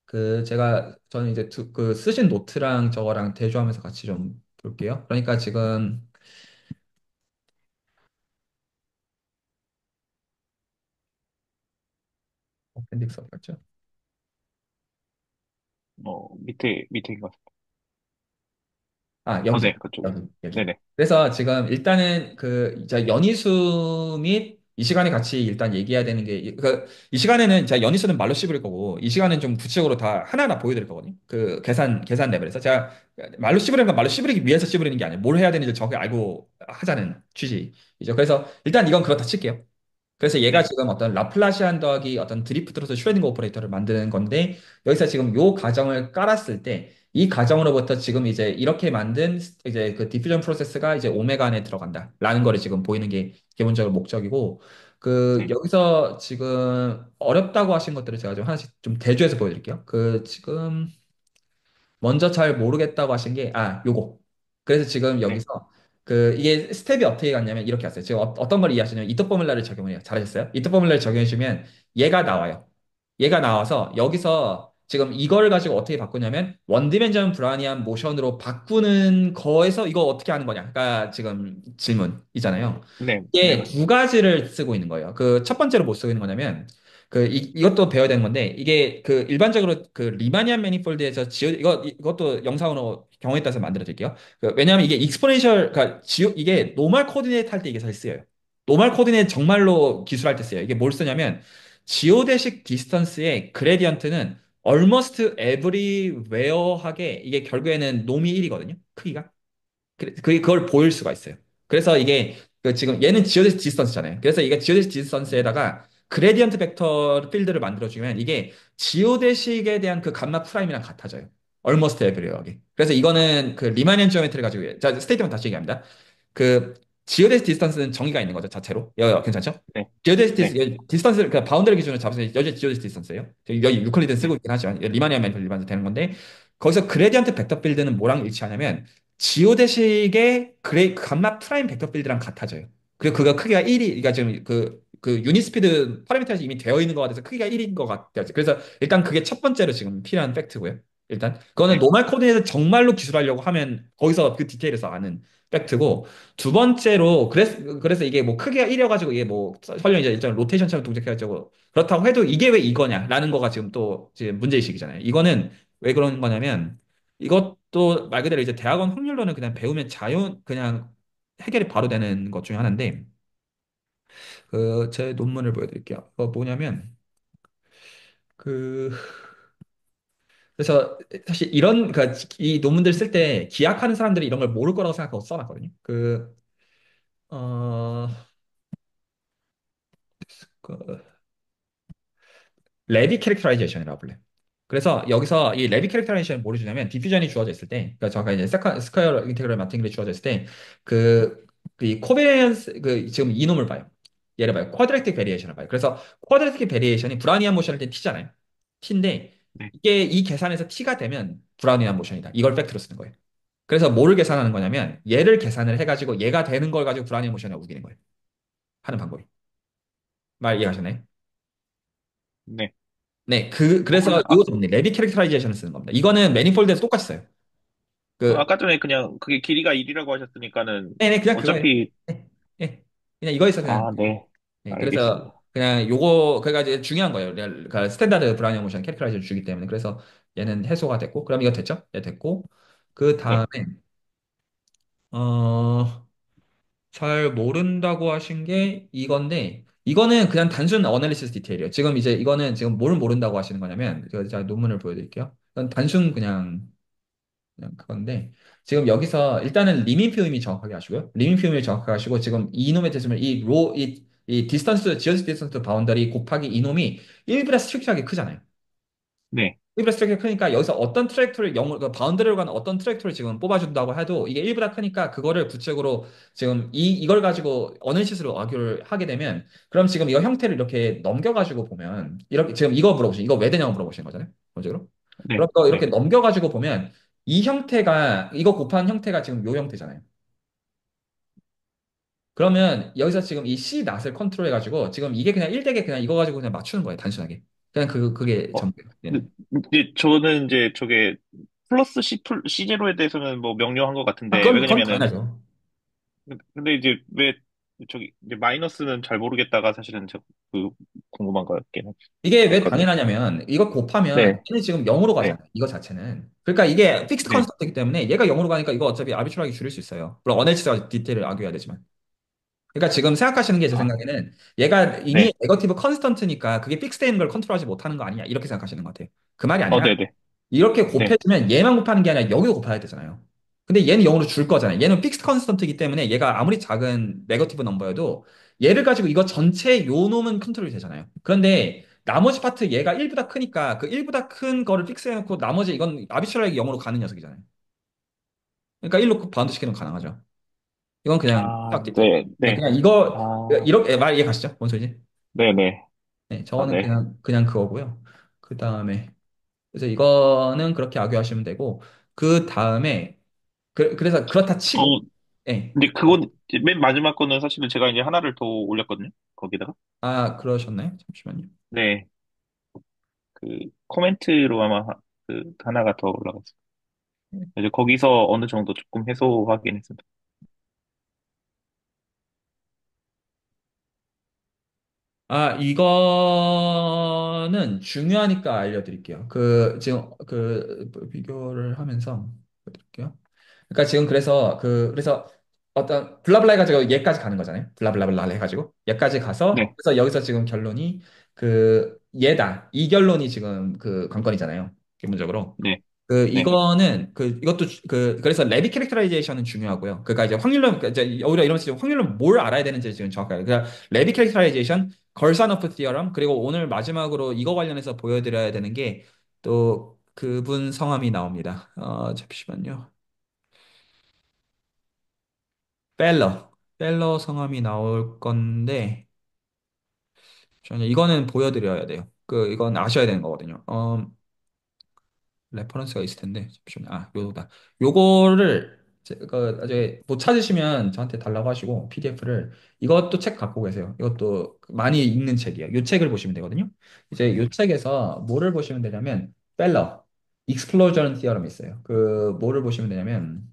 그 제가 저는 이제 그 쓰신 노트랑 저거랑 대조하면서 같이 좀 볼게요. 그러니까 지금 어펜딕스 어디갔죠? 밑에 인것 같아요. 아, 네, 여기, 그쪽에. 여기. 네네. 그래서 지금 일단은 그, 이제 연희수 및 이 시간에 같이 일단 얘기해야 되는 게, 이 시간에는 제가 연희수는 말로 씹을 거고, 이 시간은 좀 구체적으로 다 하나하나 보여드릴 거거든요. 그 계산 레벨에서. 제가 말로 씹으려는 건 말로 씹으기 위해서 씹으려는 게 아니에요. 뭘 해야 되는지 정확히 알고 하자는 취지이죠. 그래서 일단 이건 그렇다 칠게요. 그래서 얘가 네. 지금 어떤 라플라시안 더하기 어떤 드리프트로서 슈레딩거 오퍼레이터를 만드는 건데 여기서 지금 요 가정을 깔았을 때 이 가정으로부터 지금 이제 이렇게 만든 이제 그 디퓨전 프로세스가 이제 오메가 안에 들어간다라는 거를 지금 보이는 게 기본적으로 목적이고 그 네. 여기서 지금 어렵다고 하신 것들을 제가 좀 하나씩 좀 대조해서 보여드릴게요. 그 지금 먼저 잘 모르겠다고 하신 게, 요거. 그래서 지금 네. 여기서, 이게 스텝이 어떻게 갔냐면, 이렇게 왔어요. 지금 떤 걸 이해하시냐면, 이터 포뮬라를 적용을 해요. 잘하셨어요? 이터 포뮬라를 적용해주면, 얘가 나와요. 얘가 나와서, 여기서 지금 이거를 가지고 어떻게 바꾸냐면, 원디멘전 브라니안 모션으로 바꾸는 거에서 이거 어떻게 하는 거냐? 가 지금 질문이잖아요. 네. 네, 이게 두 맞습니다. 가지를 쓰고 있는 거예요. 그 첫 번째로 못 쓰고 있는 거냐면, 이것도 배워야 되는 건데, 이게 그 일반적으로 그 리마니안 매니폴드에서 이것도 영상으로 경우에 따라서 만들어 드릴게요. 왜냐하면 이게 익스포넨셜, 그러니까 이게 노멀 코디네이트 할 때 이게 잘 쓰여요. 노멀 코디네이트 정말로 기술할 때 쓰여요. 이게 뭘 쓰냐면, 지오데식 디스턴스의 그레디언트는 almost everywhere하게 이게 결국에는 놈이 1이거든요. 크기가. 그걸 보일 수가 있어요. 그래서 이게 지금 얘는 지오데스 디스턴스잖아요. 그래서 이게 지오데스 디스턴스에다가 그레디언트 벡터 필드를 만들어주면 이게 지오데식에 대한 그 감마 프라임이랑 같아져요. almost everywhere. 그래서 이거는 그 리마니안 지오메트리를 가지고 자 스테이트먼트 다시 얘기합니다. 그 지오데스 디스턴스는 정의가 있는 거죠 자체로. 괜찮죠? 네. 지오데스 네. 디스턴스를 그 바운더리 기준으로 잡으면 여기 지오데스 디스턴스예요. 여기 유클리드는 쓰고 네. 있긴 하지만 리마니안 맨 일반적으로 되는 건데 거기서 그레디언트 벡터 필드는 뭐랑 일치하냐면 지오대식의 감마 프라임 벡터 필드랑 같아져요. 그리고 그거 크기가 1이, 그러니까 지금 그 유니스피드 파라미터에서 이미 되어 있는 것 같아서 크기가 1인 것 같아요. 그래서 일단 그게 첫 번째로 지금 필요한 팩트고요. 일단 그거는 네, 노멀 코드에서 정말로 기술하려고 하면 거기서 그 디테일에서 아는 팩트고 두 번째로 그래서 이게 뭐 크게 이려가지고 이게 뭐 설령 이제 일단 로테이션처럼 동작해가지고 그렇다고 해도 이게 왜 이거냐라는 거가 지금 또 지금 문제의식이잖아요. 이거는 왜 그런 거냐면 이것도 말 그대로 이제 대학원 확률로는 그냥 배우면 그냥 해결이 바로 되는 것 중에 하나인데 그 제 논문을 보여드릴게요. 뭐냐면 그 그래서 사실 이 논문들 쓸 때 기약하는 사람들이 이런 걸 모를 거라고 생각하고 써놨거든요. 어, 그 레비 캐릭터라이제이션이라고 불러요. 그래서 여기서 이 레비 캐릭터라이제이션을 뭐로 주냐면 디퓨전이 주어져 있을 때, 그러니까 정확하게 이제 스퀘어 인테그럴 마팅글이 주어져 있을 때, 이 코베리언스, 지금 이놈을 봐요. 얘를 봐요. 쿼드래틱 베리에이션을 봐요. 그래서 쿼드래틱 베리에이션이 브라우니안 모션일 때 t잖아요. t인데, 네. 이게 이 계산에서 t가 되면 브라우니안 모션이다. 이걸 팩트로 쓰는 거예요. 그래서 뭐를 계산하는 거냐면, 얘를 계산을 해가지고 얘가 되는 걸 가지고 브라우니안 모션을 우기는 거예요. 하는 방법이. 말 이해하셨나요? 네. 네, 그래서 그럼 이거 때문에 레비 캐릭터라이제이션을 쓰는 겁니다. 이거는 매니폴드에서 똑같이 써요. 그, 아까 전에 그냥 그게 길이가 1이라고 하셨으니까는 네네, 그냥 그거예요. 어차피, 네, 네. 그냥 이거에서 그냥, 아, 네. 네, 그래서 알겠습니다. 그냥 그러니까 이제 중요한 거예요. 그러니까 스탠다드 브라우니안 모션 캐릭터라이제를 주기 때문에. 그래서 얘는 해소가 됐고, 그럼 이거 됐죠? 얘 됐고, 그 네. 다음에, 어, 잘 모른다고 하신 게 이건데, 이거는 그냥 단순 어널리시스 디테일이에요. 지금 이제 이거는 지금 뭘 모른다고 하시는 거냐면, 제가 논문을 보여드릴게요. 이건 단순 그냥 그건데 지금 여기서 일단은 리민표임이 정확하게 하시고요. 리민표임이 정확하게 하시고 지금 이놈의 대수면 이 디스턴스 지어스 디스턴스 바운더리 곱하기 이놈이 1보다 스트릭트하게 크잖아요. 네. 1보다 스트릭트하게 크니까 여기서 어떤 트랙터를 그 바운더리로 가는 어떤 트랙터를 지금 뽑아준다고 해도 이게 1보다 크니까 그거를 구체적으로 지금 이걸 가지고 어널리시스로 악유를 하게 되면 그럼 지금 이거 형태를 이렇게 넘겨가지고 보면 이렇게 지금 이거 왜 되냐고 물어보시는 거잖아요. 먼저로. 네. 그럼 또 이렇게 네. 넘겨가지고 보면 이 형태가 이거 곱한 형태가 지금 요 형태잖아요. 그러면 여기서 지금 이 C 낫을 컨트롤 해가지고 지금 이게 그냥 1대1 그냥 이거 가지고 그냥 맞추는 거예요. 단순하게. 그냥 그게 어, 전부예요. 근데, 얘는. 근데 저는 이제 저게 플러스 C0에 대해서는 뭐 명료한 것 아, 같은데, 왜 그건 그러냐면은, 당연하죠. 근데 이제 왜 저기 이제 마이너스는 잘 모르겠다가 사실은 그 궁금한 거였긴 이게 왜 했거든요. 당연하냐면 이거 곱하면 네. 얘는 지금 0으로 네. 가잖아요. 이거 자체는. 그러니까 이게 픽스트 네. 컨스턴트이기 때문에 얘가 0으로 가니까 이거 어차피 아비트라하게 줄일 수 있어요. 물론 어넬치가 디테일을 악용해야 되지만. 그러니까 지금 생각하시는 게 제 아, 생각에는 얘가 이미 네. 네거티브 컨스턴트니까 그게 픽스되는 걸 컨트롤하지 못하는 거 아니냐 이렇게 생각하시는 것 같아요. 그 말이 아니라 네네. 이렇게 네. 곱해주면 얘만 곱하는 게 아니라 여기도 곱해야 되잖아요. 근데 얘는 0으로 줄 거잖아요. 얘는 픽스 컨스턴트이기 때문에 얘가 아무리 작은 네거티브 넘버여도 얘를 가지고 이거 전체 요 놈은 컨트롤이 되잖아요. 그런데 나머지 파트 얘가 1보다 크니까 그 1보다 큰 거를 픽스해놓고 나머지 이건 아비트라리 0으로 가는 녀석이잖아요. 그러니까 1로 바운드 시키는 건 가능하죠. 이건 그냥 아, 딱 디테일. 네. 네. 그냥 이거 아, 이렇게 말 이해 가시죠? 뭔 소리지? 네네. 네, 아, 저거는 네. 그냥 그거고요. 그 다음에 그래서 이거는 그렇게 악용하시면 되고 그 다음에 그래서 그렇다 어, 치고 예. 근데 그건 맨 마지막 거는 사실은 제가 이제 하나를 더 올렸거든요. 거기다가. 아 그러셨나요? 잠시만요. 네. 그 코멘트로 아마 그 하나가 더 올라갔어요. 이제 거기서 어느 정도 조금 해소하긴 했습니다. 아 이거는 중요하니까 알려드릴게요. 지금 비교를 하면서 보여드릴게요. 그러니까 지금 그래서 어떤 블라블라 해가지고 얘까지 가는 거잖아요. 블라블라블라 해가지고 얘까지 가서 네. 그래서 여기서 지금 결론이 얘다. 이 결론이 지금 그 관건이잖아요. 기본적으로. 네. 네. 이것도 그래서 레비 캐릭터라이제이션은 중요하고요. 그러니까 이제 그러니까 이제 오히려 이런 식으로 확률론 뭘 알아야 되는지 지금 정확하게. 그러니까 레비 캐릭터라이제이션, 걸산오프 티어럼 그리고 오늘 마지막으로 이거 관련해서 보여드려야 되는 게 또 그분 성함이 나옵니다. 잠시만요. 펠러 성함이 나올 건데 잠시만요. 이거는 보여드려야 돼요. 이건 아셔야 되는 거거든요. 레퍼런스가 있을 텐데 잠시만요. 요거다. 요거를 나중에 못 찾으시면 저한테 달라고 하시고 PDF를 이것도 책 갖고 계세요. 이것도 많이 읽는 책이에요. 요 책을 보시면 되거든요. 이제 요 책에서 뭐를 보시면 되냐면 펠러 익스플로전 티어럼이 있어요. 그 뭐를 보시면 되냐면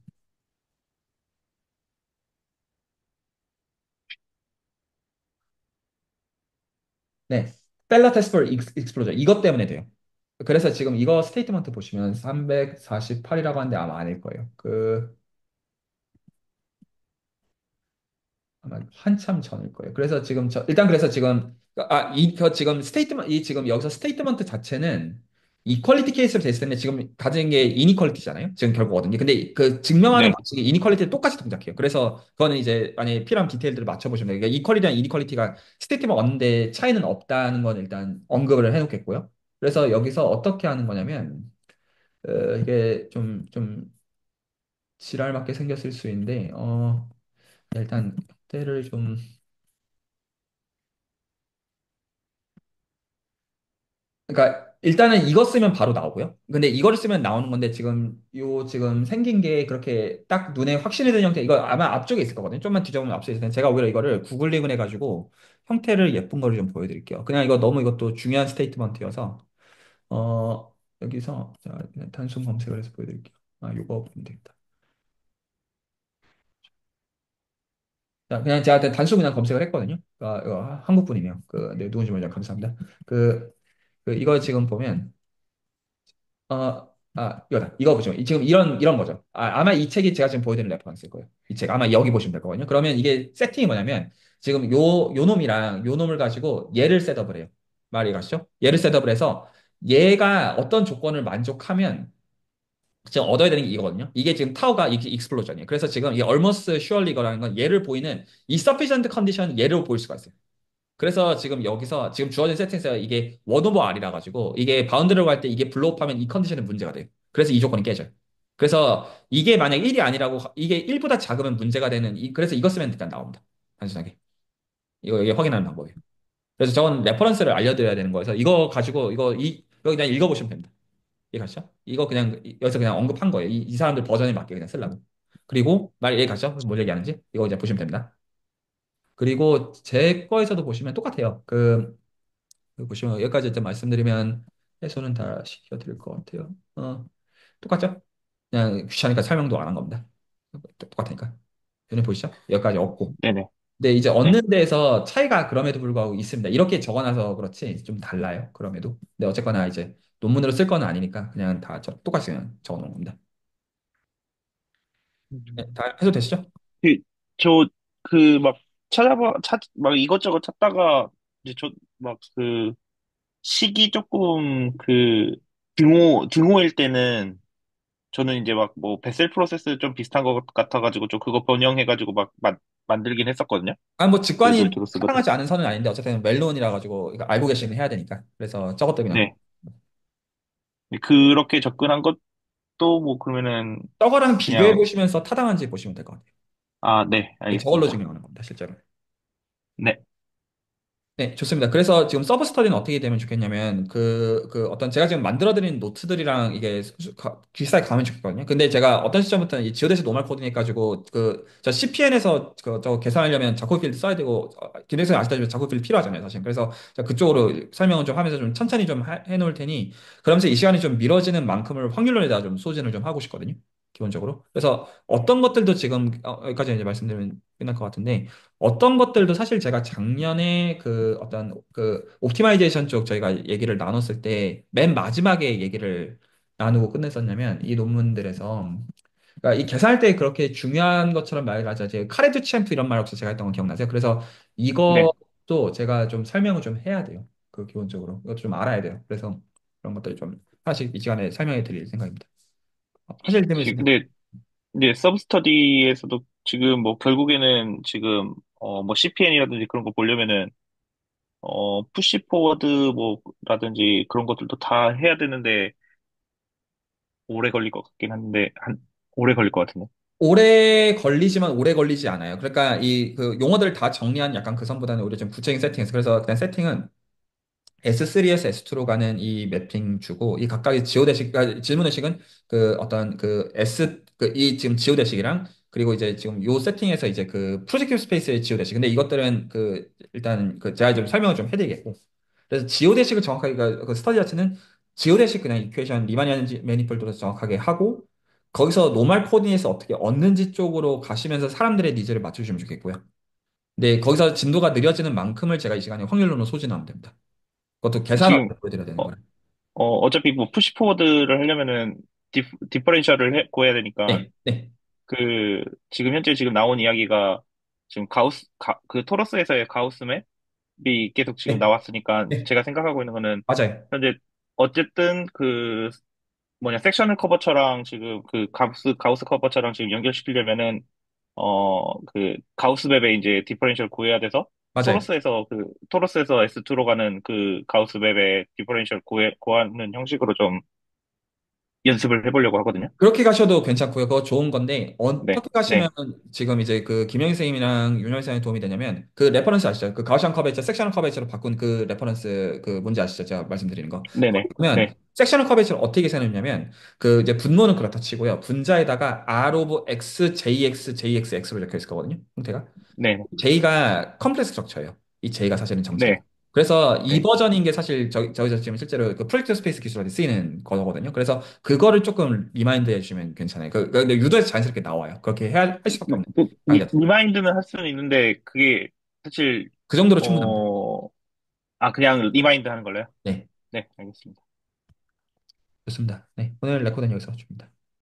네. 펠라 테스트 for 익스플로전 이것 때문에 돼요. 그래서 지금 이거 스테이트먼트 보시면 348이라고 하는데 아마 아닐 거예요. 아마 한참 전일 거예요. 그래서 지금 일단 그래서 지금 지금 스테이트먼트 이 지금 여기서 스테이트먼트 자체는 이퀄리티 케이스로 됐을 텐데 지금 가진 게 이니퀄리티잖아요. 지금 결국 얻은 게. 근데 그 증명하는 네. 방식이 이니퀄리티 똑같이 동작해요. 그래서 그거는 이제 만약에 필요한 디테일들을 맞춰보시면 돼요. 그러니까 이퀄이랑 이니퀄리티가 스테이트먼트 얻는데 차이는 없다는 건 일단 언급을 해놓겠고요. 그래서 여기서 어떻게 하는 거냐면 이게 좀 지랄맞게 생겼을 수 있는데 일단 때를 좀 그러니까 일단은 이거 쓰면 바로 나오고요. 근데 이거를 쓰면 나오는 건데 지금 생긴 게 그렇게 딱 눈에 확신이 드는 형태 이거 아마 앞쪽에 있을 거거든요. 좀만 뒤져보면 앞쪽에 있을 텐데 제가 오히려 이거를 구글링을 해가지고 형태를 예쁜 거를 좀 보여드릴게요. 그냥 이거 너무 이것도 중요한 스테이트먼트여서 여기서 자, 그냥 단순 검색을 해서 보여드릴게요. 이거 보면 되겠다. 자, 그냥 제가 단순 그냥 검색을 했거든요. 이거 한국 분이네요. 네, 누군지 먼저 감사합니다. 그, 이거 지금 보면 이거다. 이거 보시면 지금 이런 거죠. 아마 이 책이 제가 지금 보여드리는 레퍼런스일 거예요. 이 책 아마 여기 보시면 될 거거든요. 그러면 이게 세팅이 뭐냐면 지금 요 놈이랑 요 놈을 가지고 얘를 셋업을 해요. 말이 가시죠? 얘를 셋업을 해서 얘가 어떤 조건을 만족하면 지금 얻어야 되는 게 이거거든요. 이게 지금 타워가 익스플로전이에요. 그래서 지금 이 almost surely 이거라는 건 얘를 보이는 이 sufficient condition 얘를 보일 수가 있어요. 그래서 지금 여기서 지금 주어진 세팅에서 이게 원 오버 R이라 가지고 이게 바운드를 갈 때 이게 블로업하면 이 컨디션은 문제가 돼요. 그래서 이 조건이 깨져요. 그래서 이게 만약 1이 아니라고 이게 1보다 작으면 문제가 되는 그래서 이거 쓰면 일단 나옵니다. 단순하게. 이게 확인하는 방법이에요. 그래서 저건 레퍼런스를 알려드려야 되는 거여서 이거 가지고 이거 그냥 읽어보시면 됩니다. 이해가시죠? 이거 그냥 여기서 그냥 언급한 거예요. 이 사람들 버전에 맞게 그냥 쓰려고. 그리고 이해가시죠? 뭘 얘기하는지 이거 이제 보시면 됩니다. 그리고 제 거에서도 보시면 똑같아요. 보시면 여기까지 일단 말씀드리면 해소는 다 시켜드릴 것 같아요. 똑같죠? 그냥 귀찮으니까 설명도 안 한 겁니다. 똑같으니까. 눈에 보이시죠? 여기까지 얻고. 네네. 근데 이제 네. 얻는 데에서 차이가 그럼에도 불구하고 있습니다. 이렇게 적어놔서 그렇지 좀 달라요. 그럼에도. 근데 어쨌거나 이제 논문으로 쓸 건 아니니까 그냥 다 똑같이 그냥 적어놓은 겁니다. 네, 음. 다 해소되시죠? 그, 저, 막, 막 이것저것 찾다가, 이제 막 시기 조금 등호일 때는, 저는 이제 막 뭐, 베셀 프로세스 좀 비슷한 것 같아가지고, 좀 그거 변형해가지고 막, 만들긴 했었거든요. 뭐 그래도 직관이 저도 쓰거든. 타당하지 않은 선은 아닌데 어쨌든 멜론이라 가지고 이거 알고 계시면 해야 되니까. 그래서 저것도 그냥 네. 그렇게 접근한 것도 뭐, 그러면은, 저거랑 비교해 그냥, 보시면서 타당한지 보시면 될 것 같아요. 네, 저걸로 알겠습니다. 증명하는 겁니다, 실제로. 네. 네, 좋습니다. 그래서 지금 서브 스터디는 어떻게 되면 좋겠냐면, 어떤 제가 지금 만들어드린 노트들이랑 이게 비슷하게 가면 좋겠거든요. 근데 제가 어떤 시점부터는 이 지오데시 노멀 코딩 해가지고, 저 CPN에서 저거 계산하려면 자코 필드 써야 되고, 기능성 아시다시피 자코 필드 필요하잖아요, 사실. 그래서 제가 그쪽으로 설명을 좀 하면서 좀 천천히 좀 해놓을 테니, 그러면서 이 시간이 좀 미뤄지는 만큼을 확률론에다 좀 소진을 좀 하고 싶거든요. 기본적으로. 그래서 어떤 것들도 지금, 여기까지 이제 말씀드리면 끝날 것 같은데, 어떤 것들도 사실 제가 작년에 어떤 옵티마이제이션 쪽 저희가 얘기를 나눴을 때 맨 마지막에 얘기를 나누고 끝냈었냐면 이 논문들에서 그러니까 이 계산할 때 그렇게 중요한 것처럼 말을 하자. 제 카레드 챔프 이런 말 없이 제가 했던 거 기억나세요? 그래서 네. 이것도 제가 좀 설명을 좀 해야 돼요. 기본적으로 이것도 좀 알아야 돼요. 그래서 그런 것들 좀 하나씩 이 시간에 설명해 드릴 생각입니다. 하실 때면 있으면 근데 이제 서브스터디에서도 지금 뭐 결국에는 지금 뭐 CPN이라든지 그런 거 보려면은 푸시 포워드 뭐라든지 그런 것들도 다 해야 되는데 오래 걸릴 것 같긴 한데 한 오래 걸릴 것 같은데. 오래 걸리지만 오래 걸리지 않아요. 그러니까 용어들을 다 정리한 약간 그 선보다는 오히려 좀 구체적인 세팅에서 그래서 그냥 세팅은 S3에서 S2로 가는 이 매핑 주고 이 각각의 지오대식 그러니까 질문의식은 어떤 이 지금 지오대식이랑 그리고 이제 지금 요 세팅에서 이제 프로젝티브 스페이스의 지오대식 근데 이것들은 일단 제가 좀 설명을 좀 해드리겠고 그래서 지오대식을 정확하게 스터디 자체는 지오데식 그냥 이퀘이션 리마니안 매니폴드로 정확하게 하고 거기서 노멀 코디네이트에서 어떻게 얻는지 쪽으로 가시면서 사람들의 니즈를 맞추시면 좋겠고요. 근데 거기서 진도가 느려지는 만큼을 제가 이 시간에 확률론으로 소진하면 됩니다. 그것도 계산을 지금, 보여드려야 되는 어, 거라. 어차피 뭐 푸시 포워드를 하려면은 디퍼렌셜을 구해야 되니까 네, 네, 그 지금 현재 지금 나온 이야기가 지금 그 토러스에서의 가우스 맵이 계속 지금 네, 나왔으니까 네, 제가 생각하고 있는 거는 맞아요. 현재 어쨌든 그 뭐냐 섹셔널 커버처랑 지금 그 가우스 커버처랑 지금 연결시키려면은 그 가우스 맵에 이제 디퍼렌셜 구해야 돼서 맞아요. 토러스에서 S2로 가는 그 가우스 맵에 디퍼렌셜 구하는 형식으로 좀 연습을 해보려고 하거든요. 그렇게 가셔도 괜찮고요. 그거 좋은 건데 네, 어떻게 가시면 네, 지금 이제 그 김영희 선생님이랑 윤영희 선생님이 도움이 되냐면 그 레퍼런스 아시죠? 그 가우시안 커베이처, 섹셔널 커베이처로 바꾼 그 레퍼런스 그 뭔지 아시죠? 제가 말씀드리는 거. 네, 거기 네, 보면 네, 섹셔널 커베이처를 어떻게 계산했냐면 그 이제 분모는 그렇다 치고요. 분자에다가 R 오브 X, JX, JXX로 적혀 있을 거거든요. 형태가. 네, J가 컴플렉스 적쳐요. 이 J가 사실은 정체가. 네, 그래서 이 네. 버전인 게 사실 저기서 지금 실제로 그 프로젝트 스페이스 기술로 쓰이는 거거든요. 그래서 그거를 조금 리마인드 해주시면 괜찮아요. 근데 유도에서 자연스럽게 나와요. 그렇게 해야 할 수밖에 없는 강의가 리마인드는 할 수는 있는데 그게 사실 그 정도로 충분합니다. 어, 그냥 리마인드 하는 걸로요? 네, 네, 알겠습니다. 좋습니다. 네, 오늘 레코드는 여기서 줍니다.